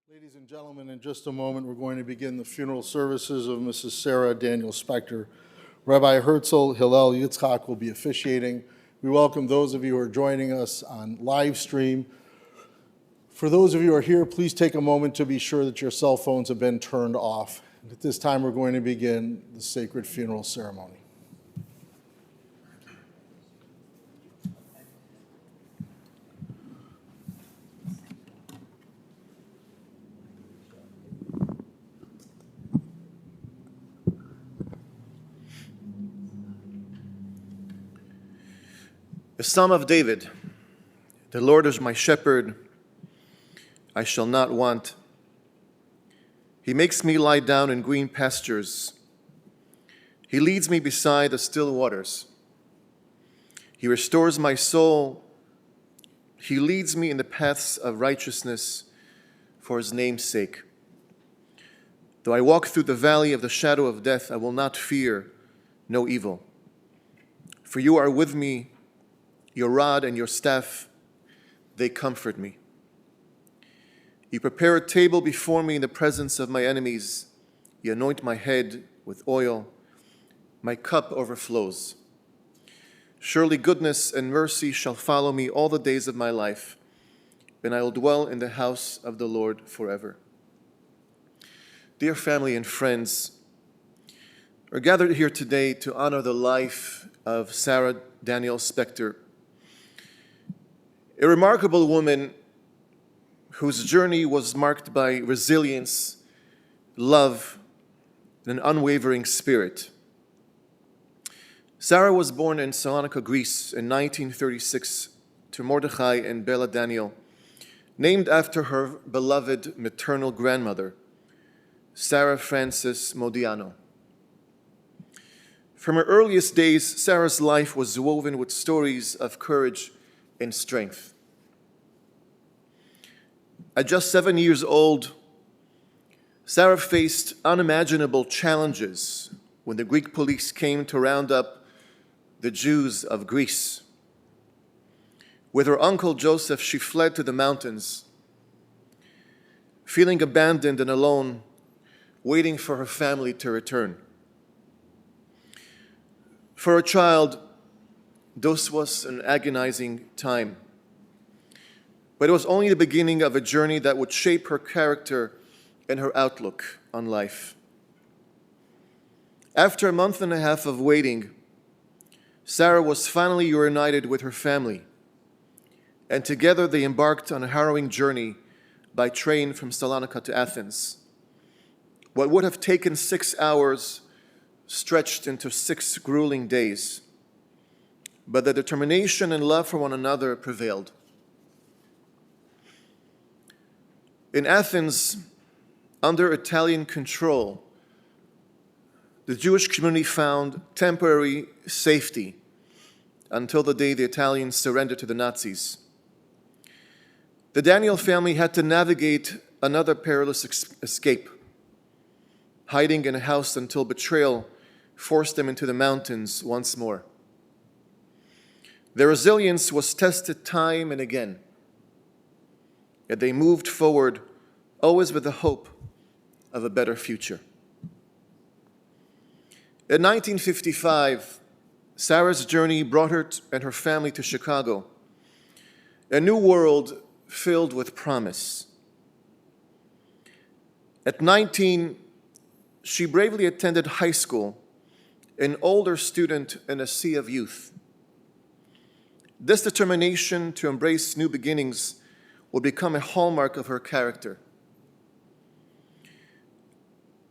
Ladies and gentlemen, in just a moment, we're going to begin the funeral services of Mrs. Sarah Daniel Spector. Rabbi Herzl Hillel Yitzchak will be officiating. We welcome those of you who are joining us on live stream. For those of you who are here, please take a moment to be sure that your cell phones have been turned off. And at this time, we're going to begin the sacred funeral ceremony. The Psalm of David. The Lord is my shepherd, I shall not want. He makes me lie down in green pastures. He leads me beside the still waters. He restores my soul. He leads me in the paths of righteousness for his name's sake. Though I walk through the valley of the shadow of death, I will not fear no evil. For you are with me. Your rod and your staff, they comfort me. You prepare a table before me in the presence of my enemies. You anoint my head with oil. My cup overflows. Surely goodness and mercy shall follow me all the days of my life, and I will dwell in the house of the Lord forever. Dear family and friends, we're gathered here today to honor the life of Sarah Daniel Spector, a remarkable woman whose journey was marked by resilience, love, and an unwavering spirit. Sarah was born in Salonika, Greece in 1936 to Mordechai and Bella Daniel, named after her beloved maternal grandmother, Sarah Frances Modiano. From her earliest days, Sarah's life was woven with stories of courage and strength. At just 7 years old, Sarah faced unimaginable challenges when the Greek police came to round up the Jews of Greece. With her uncle Joseph, she fled to the mountains, feeling abandoned and alone, waiting for her family to return. For a child, this was an agonizing time. But it was only the beginning of a journey that would shape her character and her outlook on life. After a month and a half of waiting, Sarah was finally reunited with her family, and together they embarked on a harrowing journey by train from Salonika to Athens. What would have taken 6 hours stretched into 6 grueling days. But the determination and love for one another prevailed. In Athens, under Italian control, the Jewish community found temporary safety until the day the Italians surrendered to the Nazis. The Daniel family had to navigate another perilous escape, hiding in a house until betrayal forced them into the mountains once more. Their resilience was tested time and again, yet they moved forward, always with the hope of a better future. In 1955, Sarah's journey brought her and her family to Chicago, a new world filled with promise. At 19, she bravely attended high school, an older student in a sea of youth. This determination to embrace new beginnings would become a hallmark of her character.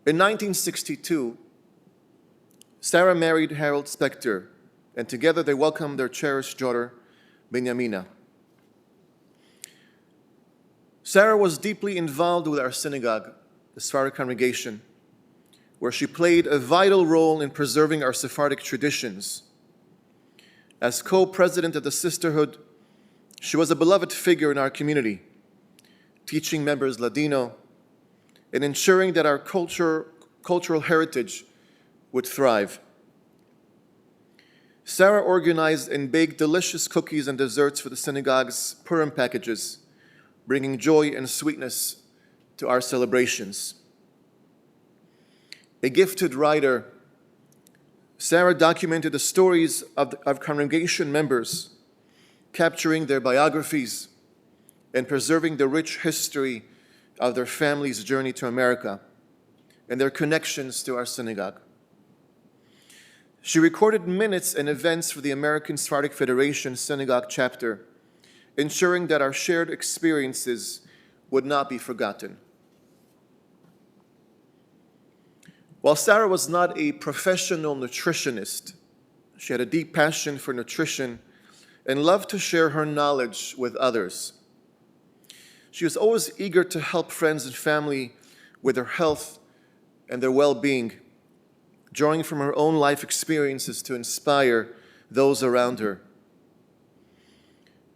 In 1962, Sarah married Harold Spector, and together they welcomed their cherished daughter, Benjamina. Sarah was deeply involved with our synagogue, the Sephardic congregation, where she played a vital role in preserving our Sephardic traditions. As co-president of the sisterhood, she was a beloved figure in our community, teaching members Ladino and ensuring that our cultural heritage would thrive. Sarah organized and baked delicious cookies and desserts for the synagogue's Purim packages, bringing joy and sweetness to our celebrations. A gifted writer, Sarah documented the stories of congregation members, capturing their biographies and preserving the rich history of their family's journey to America and their connections to our synagogue. She recorded minutes and events for the American Sephardic Federation Synagogue chapter, ensuring that our shared experiences would not be forgotten. While Sarah was not a professional nutritionist, she had a deep passion for nutrition and loved to share her knowledge with others. She was always eager to help friends and family with their health and their well-being, drawing from her own life experiences to inspire those around her.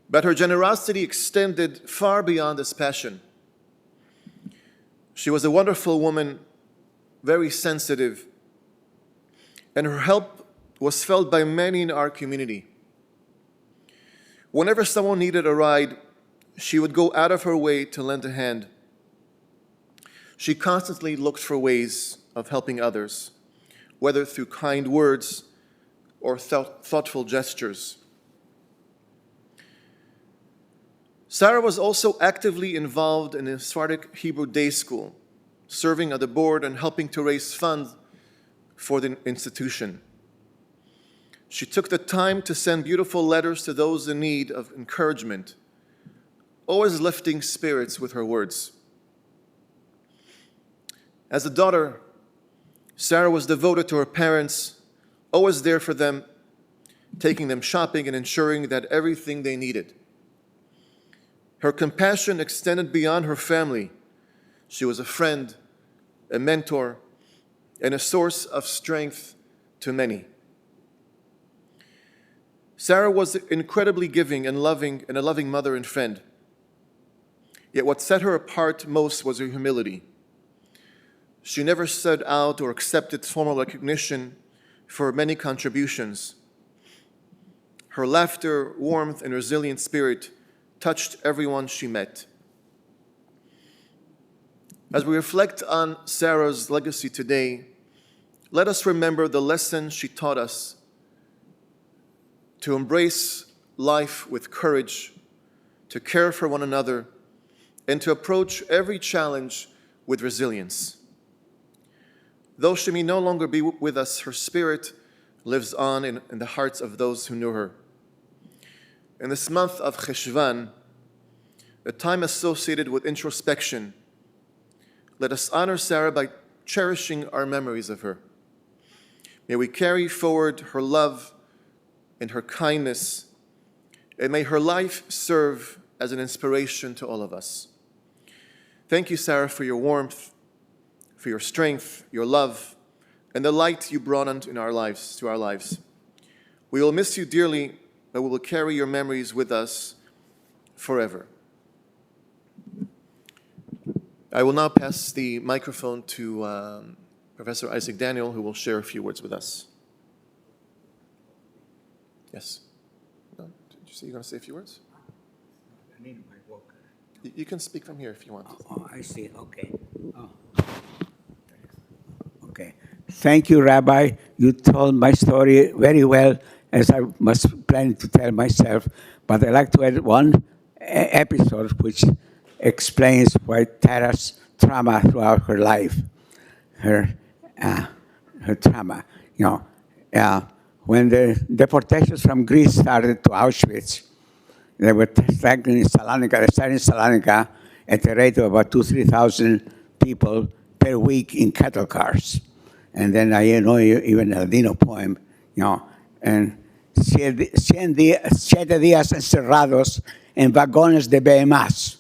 But her generosity extended far beyond this passion. She was a wonderful woman, very sensitive, and her help was felt by many in our community. Whenever someone needed a ride, she would go out of her way to lend a hand. She constantly looked for ways of helping others, whether through kind words or thoughtful gestures. Sarah was also actively involved in the Sephardic Hebrew Day School, serving on the board and helping to raise funds for the institution. She took the time to send beautiful letters to those in need of encouragement, always lifting spirits with her words. As a daughter, Sarah was devoted to her parents, always there for them, taking them shopping and ensuring that everything they needed. Her compassion extended beyond her family. She was a friend, a mentor, and a source of strength to many. Sarah was incredibly giving and a loving mother and friend. Yet what set her apart most was her humility. She never sought out or accepted formal recognition for her many contributions. Her laughter, warmth, and resilient spirit touched everyone she met. As we reflect on Sarah's legacy today, let us remember the lesson she taught us to embrace life with courage, to care for one another, and to approach every challenge with resilience. Though she may no longer be with us, her spirit lives on in the hearts of those who knew her. In this month of Cheshvan, a time associated with introspection, let us honor Sarah by cherishing our memories of her. May we carry forward her love and her kindness, and may her life serve as an inspiration to all of us. Thank you, Sarah, for your warmth, for your strength, your love, and the light you brought into our lives. We will miss you dearly, but we will carry your memories with us forever. I will now pass the microphone to Professor Isaac Daniel, who will share a few words with us. Yes? No? Did you say you're going to say a few words? I need my book. You can speak from here if you want. Oh, I see. Okay. Oh. Okay. Thank you, Rabbi. You told my story very well, as I was planning to tell myself. But I'd like to add one episode which explains why Tara's trauma throughout her life, her trauma. When the deportations from Greece started to Auschwitz, they were starting in Salonika at the rate of about 2,000-3,000 people per week in cattle cars. And then I know even a Ladino poem, and 7 días encerrados en vagones de BMAs.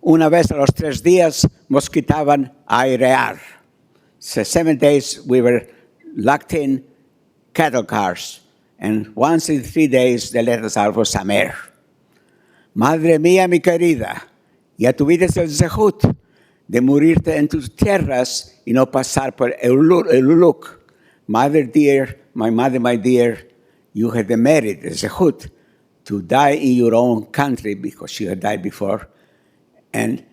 Una vez a los 3 días nos quitaban a airear. So 7 days we were locked in cattle cars, and once in 3 days they let us out for some air. Madre mía, mi querida, ya tuviste el zehut de morirte en tus tierras y no pasar por el uluk. Mother dear, my dear, you had the merit, the zehut, to die in your own country because she had died before, and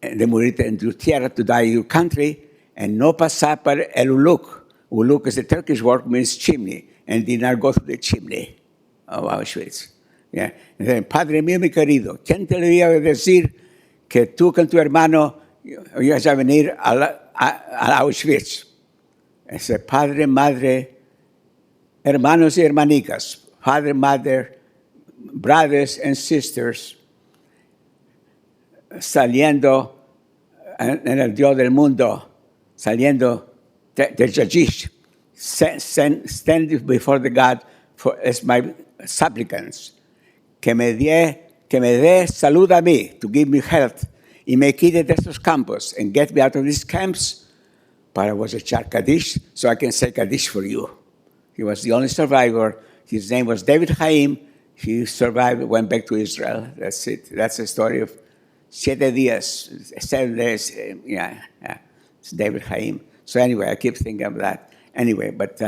de morirte en tu tierra, to die in your country, and no pasar por el uluk. Uluk is a Turkish word, means chimney, and did not go through the chimney of Auschwitz. Yeah. And then, Padre mío, mi querido, ¿quién te le iba a decir que tú con tu hermano ibas a venir a Auschwitz? Ese padre, madre, hermanos y hermanicas, father, mother, brothers and sisters, saliendo en el Dios del mundo, saliendo de Jajish, standing before the God as my supplicants, que me dé salud a mí, to give me health, y me quite de estos campos, and get me out of these camps, para was echar Kaddish, so I can say Kaddish for you. He was the only survivor. His name was David Haim. He survived, went back to Israel. That's it. That's the story of 7 days. Yeah. It's David Haim. So anyway, I keep thinking of that. Anyway, but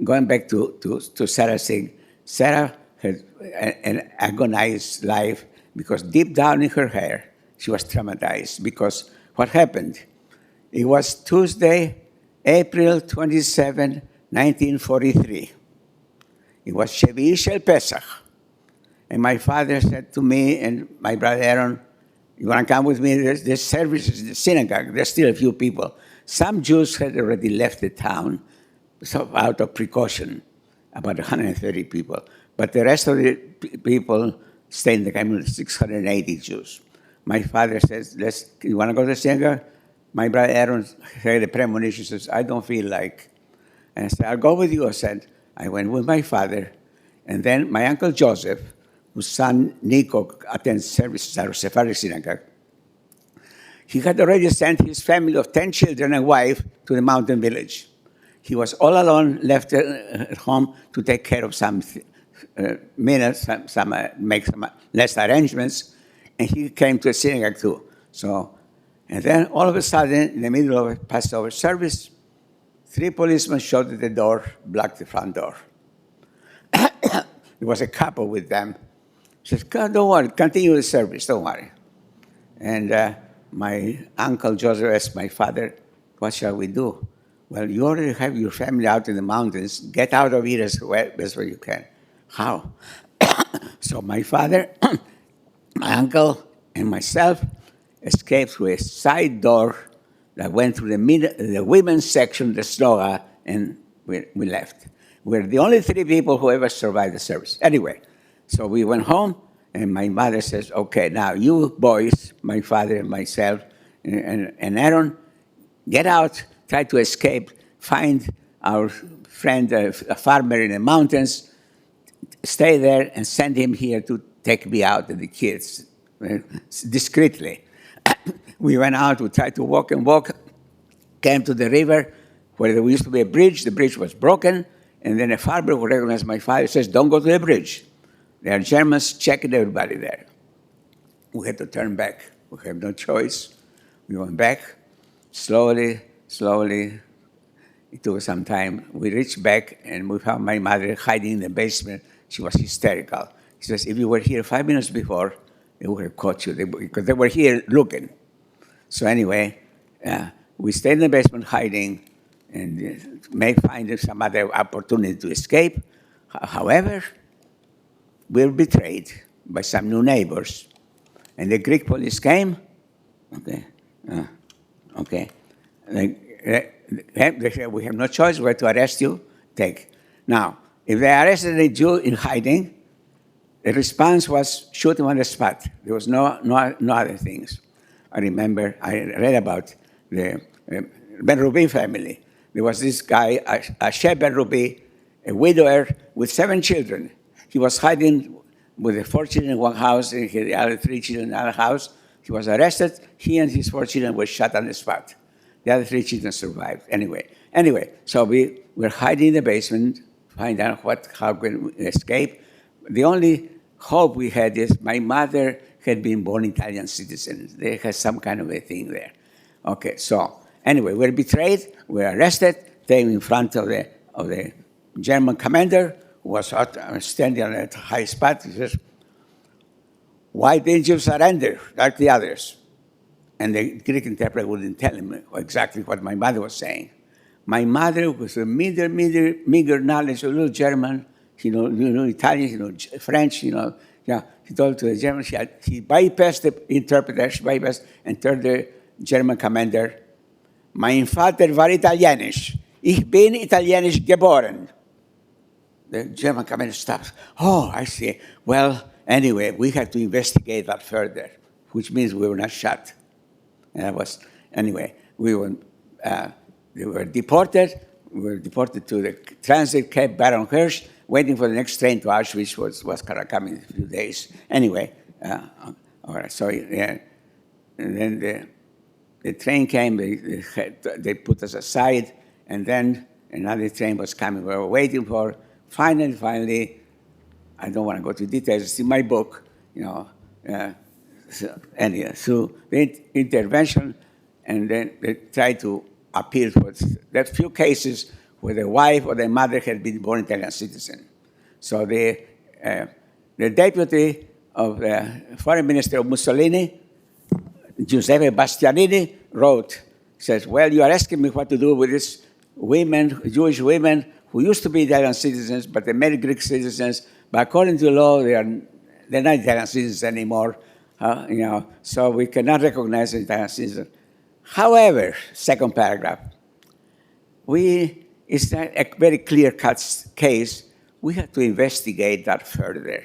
going back to Sarah Singh, Sarah had an agonized life because deep down in her hair, she was traumatized because what happened? It was Tuesday, April 27, 1943. It was Shevi Shel Pesach. And my father said to me and my brother Aaron, you want to come with me? There's services in the synagogue. There's still a few people. Some Jews had already left the town, so out of precaution, about 130 people. But the rest of the people stayed in the community, 680 Jews. My father says, you want to go to the synagogue? My brother Aaron said a premonition, says, I don't feel like. And I said, I'll go with you. I went with my father. And then my uncle Joseph, whose son Nico attends services at a Sephardic synagogue, he had already sent his family of 10 children and wife to the mountain village. He was all alone, left at home to take care of some minutes, make some less arrangements, and he came to a synagogue too. So, and then all of a sudden, in the middle of a Passover service, 3 policemen showed at the door, blocked the front door. There was a couple with them. He says, God, don't worry, continue the service, don't worry. And my uncle Joseph asked my father, what shall we do? Well, you already have your family out in the mountains. Get out of here as best you can. How? So my father, my uncle, and myself escaped through a side door that went through the women's section of the synagogue, and we left. We're the only 3 people who ever survived the service. Anyway, so we went home, and my mother says, okay, now you boys, my father and myself, and Aaron, get out, try to escape, find our friend, a farmer in the mountains, stay there, and send him here to take me out and the kids, discreetly. We went out, we tried to walk, came to the river where there used to be a bridge. The bridge was broken, and then a farmer who recognized my father says, don't go to the bridge. There are Germans checking everybody there. We had to turn back. We had no choice. We went back, slowly. It took some time. We reached back, and we found my mother hiding in the basement. She was hysterical. She says, if you were here 5 minutes before, they would have caught you, because they were here looking. So anyway, we stayed in the basement hiding, and may find some other opportunity to escape. However, we were betrayed by some new neighbors. And the Greek police came. Okay. They said, we have no choice. We have to arrest you. Take. Now, if they arrested a Jew in hiding, the response was shoot him on the spot. There was no other things. I remember I read about the Ben Rubi family. There was this guy, Asher Ben Rubi, a widower with 7 children. He was hiding with the 4 children in one house and the other 3 children in another house. He was arrested. He and his 4 children were shot on the spot. The other 3 children survived. Anyway, so we were hiding in the basement, find out how can we escape. The only hope we had is my mother had been born Italian citizen. They had some kind of a thing there. Okay, so anyway, we were betrayed. We were arrested, taken in front of the German commander, who was standing on a high spot. He says, why didn't you surrender like the others? and the Greek interpreter wouldn't tell him exactly what my mother was saying. My mother was a meager knowledge, a little German, Italian, French, Yeah, he told to the German, he bypassed the interpreter, she bypassed, and told the German commander, mein Vater war Italienisch. Ich bin Italienisch geboren. The German commander stops. Oh, I see. Well, anyway, we had to investigate that further, which means we were not shot. And that was, anyway, we were deported. We were deported to the transit camp Baron Hirsch, waiting for the next train to Auschwitz, was coming in a few days. Anyway, all right, so yeah. And then the train came, they put us aside, and then another train was coming. We were waiting for. Finally, I don't want to go to details. It's in my book, So the intervention, and then they tried to appeal for that few cases where the wife or the mother had been born Italian citizen. So the deputy of the foreign minister of Mussolini, Giuseppe Bastianini, wrote, says, well, you are asking me what to do with these women, Jewish women, who used to be Italian citizens, but they made Greek citizens. But according to law, they're not Italian citizens anymore. So we cannot recognize the Italian citizen. However, second paragraph, it's not a very clear-cut case. We have to investigate that further.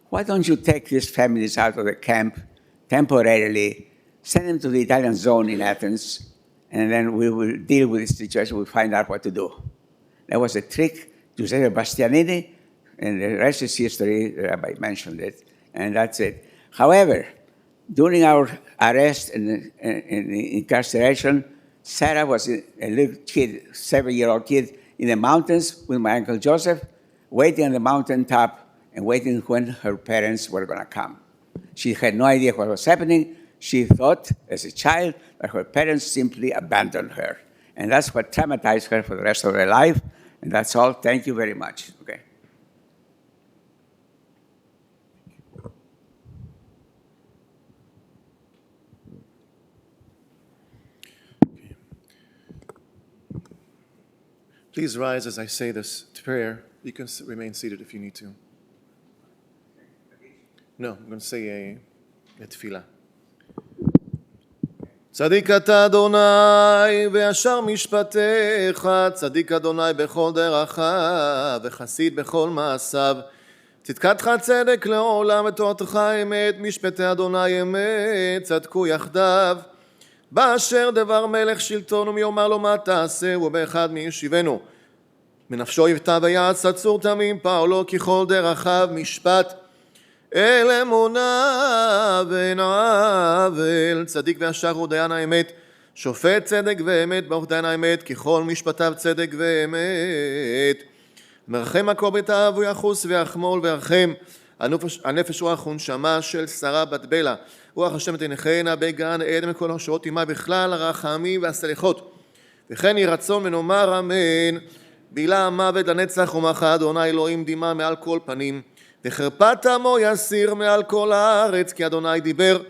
Why don't you take these families out of the camp temporarily, send them to the Italian zone in Athens, and then we will deal with this situation. We'll find out what to do. That was a trick. Giuseppe Bastianini, and the rest is history. The rabbi mentioned it, and that's it. However, during our arrest and incarceration, Sarah was a little kid, 7-year-old kid, in the mountains with my Uncle Joseph, waiting on the mountaintop and waiting when her parents were going to come. She had no idea what was happening. She thought, as a child, that her parents simply abandoned her. And that's what traumatized her for the rest of her life. And that's all. Thank you very much. Okay. Please rise as I say this prayer. You can remain seated if you need to. No, I'm going to say a tefillah. צדיק אתה אדוני וישר משפטיך, צדיק אדוני בכל דרכיו וחסיד בכל מעשיו. צדקתך צדק לעולם ותורתך אמת, משפטי אדוני אמת, צדקו יחדיו. באשר דבר מלך שלטון ומי יאמר לו מה תעשה, ובאחד מי ישיבנו. מנפשו יבטא ויעץ צצור תמים פעולו ככל דרכיו משפט. אל אמונה ואין עוול, צדיק וישר הוא דיין האמת, שופט צדק ואמת, ברוך דיין האמת, ככל משפטיו צדק ואמת. מרחם הכל ביתיו הוא יחוס ויחמול וירחם, הנפש רוח ונשמה של שרה בת בלה, רוח השם תנחנה בגן עדן מכל הרשעות עמה בכלל הרחמים והסליחות. וכן יהי רצון ונאמר אמן, בילה המוות לנצח ומחה אדוני אלוהים דמעה מעל כל פנים, וחרפת עמו יסיר מעל כל הארץ, כי אדוני דיבר.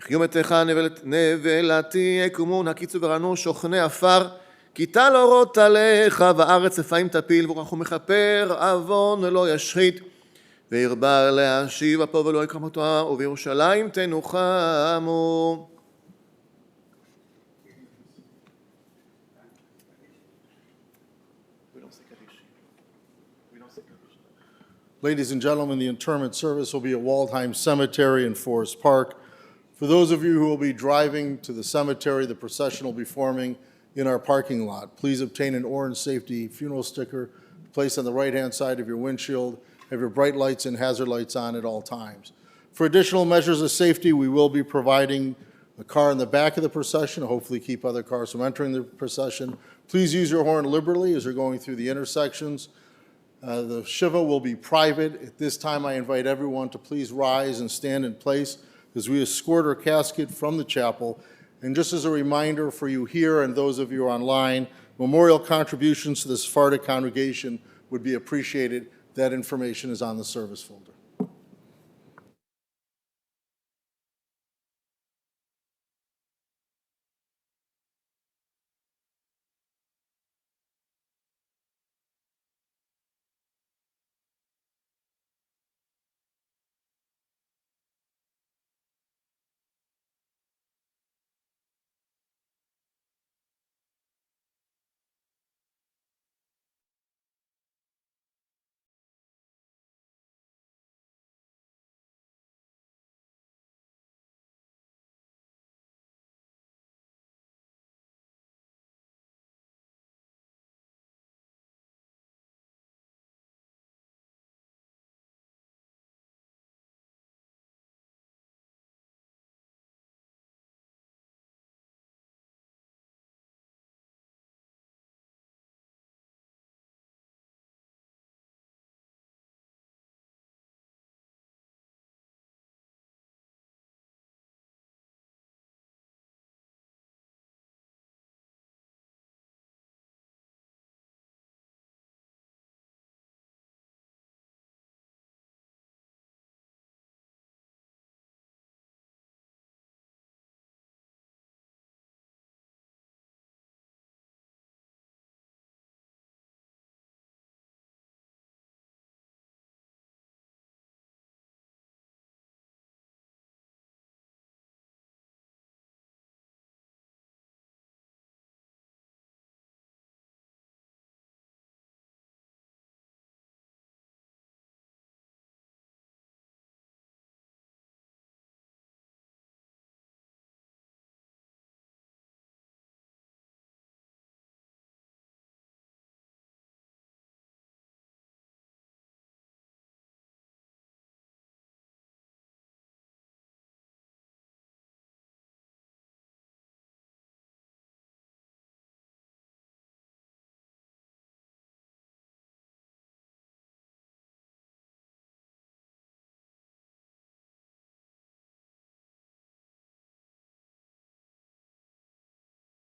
יחיו מתיך נבלתי יקומו, נקיצו ורענו שוכני עפר, כי טל אורות עליך, וארץ לפעים תפיל, ורחו מכפר, עוון לא ישחית, וירבה להשיב אפו ולא יקרם אותו, ובירושלים תנוחמו. Ladies and gentlemen, the interment service will be at Waldheim Cemetery in Forest Park. For those of you who will be driving to the cemetery, the procession will be forming in our parking lot. Please obtain an orange safety funeral sticker placed on the right-hand side of your windshield. Have your bright lights and hazard lights on at all times. For additional measures of safety, we will be providing a car in the back of the procession to hopefully keep other cars from entering the procession. Please use your horn liberally as you're going through the intersections. The Shiva will be private. At this time, I invite everyone to please rise and stand in place as we escort our casket from the chapel. And just as a reminder for you here and those of you online, memorial contributions to the Sephardic congregation would be appreciated. That information is on the service folder.